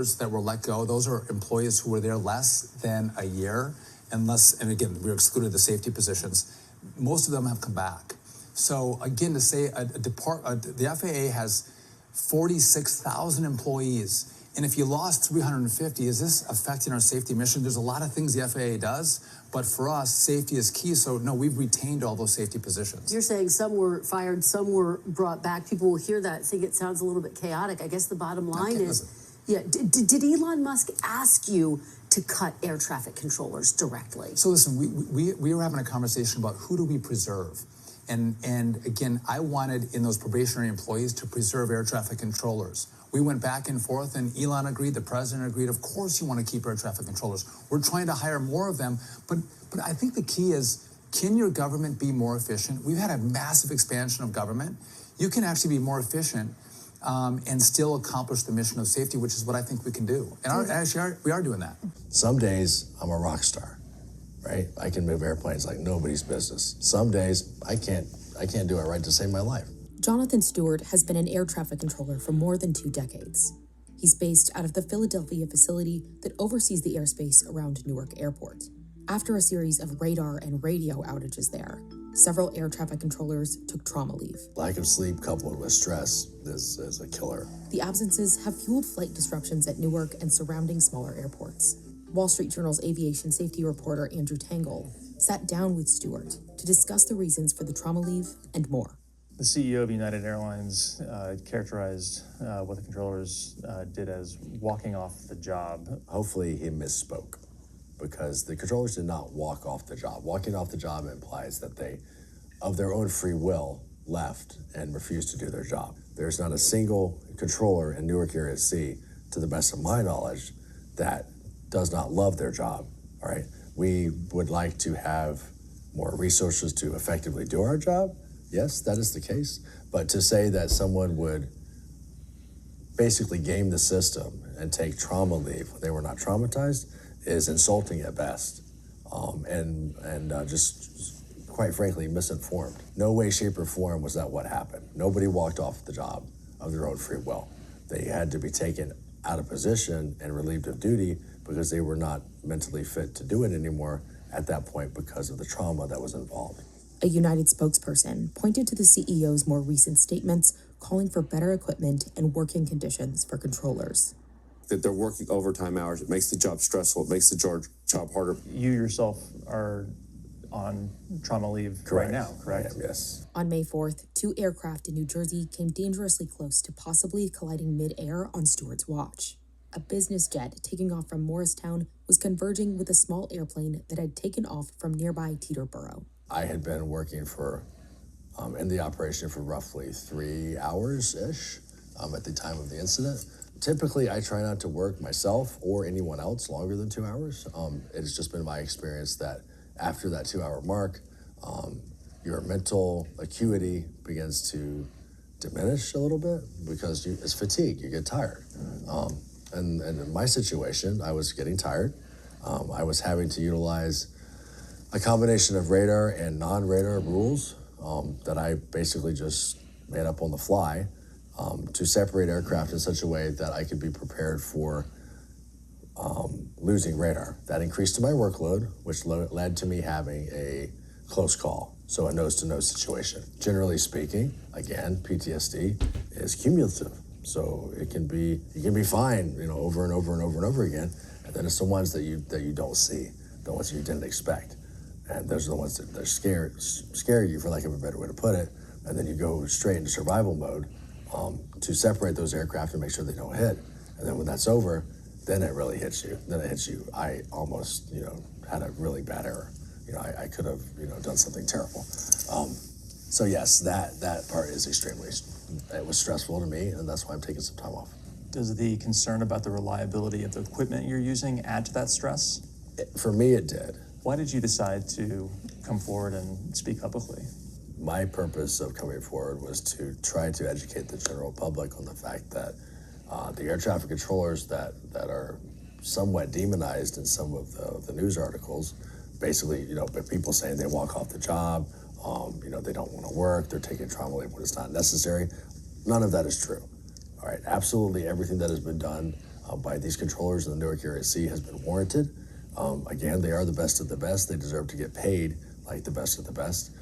that were let go, those are employees who were there less than a year, and again, we excluded the safety positions. Most of them have come back. So again, to say the FAA has 46,000 employees, and if you lost 350, is this affecting our safety mission? There's a lot of things the FAA does, but for us, safety is key. So no, we've retained all those safety positions. You're saying some were fired, some were brought back. People will hear that, think it sounds a little bit chaotic. I guess the bottom line is, yeah, did Elon Musk ask you to cut air traffic controllers directly? So listen, we were having a conversation about who do we preserve? And again, I wanted in those probationary employees to preserve air traffic controllers. We went back and forth, and Elon agreed, the president agreed. Of course you want to keep air traffic controllers. We're trying to hire more of them, but I think the key is, can your government be more efficient? We've had a massive expansion of government. You can actually be more efficient and still accomplish the mission of safety, which is what I think we can do. And we are doing that. Some days I'm a rock star, right? I can move airplanes like nobody's business. Some days I can't do it right to save my life. Jonathan Stewart has been an air traffic controller for more than 2 decades. He's based out of the Philadelphia facility that oversees the airspace around Newark Airport. After a series of radar and radio outages there, several air traffic controllers took trauma leave. Lack of sleep coupled with stress is a killer. The absences have fueled flight disruptions at Newark and surrounding smaller airports. Wall Street Journal's aviation safety reporter Andrew Tangle sat down with Stewart to discuss the reasons for the trauma leave and more. The CEO of United Airlines characterized what the controllers did as walking off the job. Hopefully he misspoke, because the controllers did not walk off the job. Walking off the job implies that they, of their own free will, left and refused to do their job. There's not a single controller in Newark Area C, to the best of my knowledge, that does not love their job, all right? We would like to have more resources to effectively do our job. Yes, that is the case. But to say that someone would basically game the system and take trauma leave when they were not traumatized is insulting at best, and just quite frankly misinformed. No way, shape, or form was that what happened. Nobody walked off the job of their own free will. They had to be taken out of position and relieved of duty because they were not mentally fit to do it anymore at that point because of the trauma that was involved. A United spokesperson pointed to the CEO's more recent statements calling for better equipment and working conditions for controllers. That they're working overtime hours, it makes the job stressful, it makes the job harder. You yourself are on trauma leave right now, correct? Yes. On May 4th, 2 aircraft in New Jersey came dangerously close to possibly colliding mid-air on Stewart's watch. A business jet taking off from Morristown was converging with a small airplane that had taken off from nearby Teterboro. I had been working in the operation for roughly 3 hours-ish at the time of the incident. Typically, I try not to work myself or anyone else longer than 2 hours. It's just been my experience that after that 2-hour mark, your mental acuity begins to diminish a little bit because it's fatigue, you get tired. And in my situation, I was getting tired. I was having to utilize a combination of radar and non-radar rules that I basically just made up on the fly to separate aircraft in such a way that I could be prepared for losing radar. That increased my workload, which led to me having a close call, so a nose-to-nose situation. Generally speaking, again, PTSD is cumulative, so you can be fine, over and over and over and over again, and then it's the ones that you don't see, the ones you didn't expect. And those are the ones that scare you, for lack of a better way to put it. And then you go straight into survival mode to separate those aircraft and make sure they don't hit. And then when that's over, then it really hits you. I almost, had a really bad error. I could have, done something terrible. So yes, that part is it was stressful to me, and that's why I'm taking some time off. Does the concern about the reliability of the equipment you're using add to that stress? For me, it did. Why did you decide to come forward and speak publicly? My purpose of coming forward was to try to educate the general public on the fact that the air traffic controllers that are somewhat demonized in some of the news articles, basically, people saying they walk off the job, they don't want to work, they're taking trauma leave when it's not necessary. None of that is true. All right, absolutely everything that has been done by these controllers in the Newark area C has been warranted. Again, they are the best of the best. They deserve to get paid like the best of the best,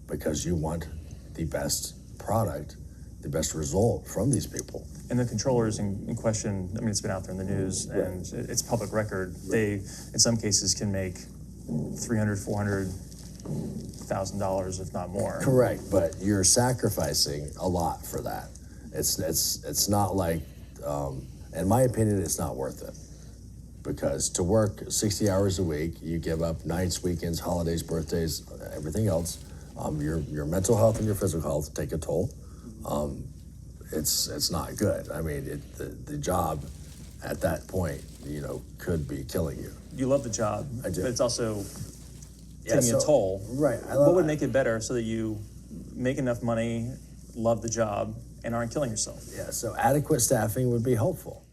because you want the best product, the best result from these people. And the controllers in question, I mean, it's been out there in the news, and it's public record. They, in some cases, can make $300,000, $400,000, if not more. Correct, but you're sacrificing a lot for that. It's not like, in my opinion, it's not worth it. Because to work 60 hours a week, you give up nights, weekends, holidays, birthdays, everything else. Your mental health and your physical health take a toll. It's not good. I mean, the job at that point, could be killing you. You love the job, I do. but it's also taking a toll. Right. What would make it better so that you make enough money, love the job, and aren't killing yourself? Yeah, so adequate staffing would be helpful.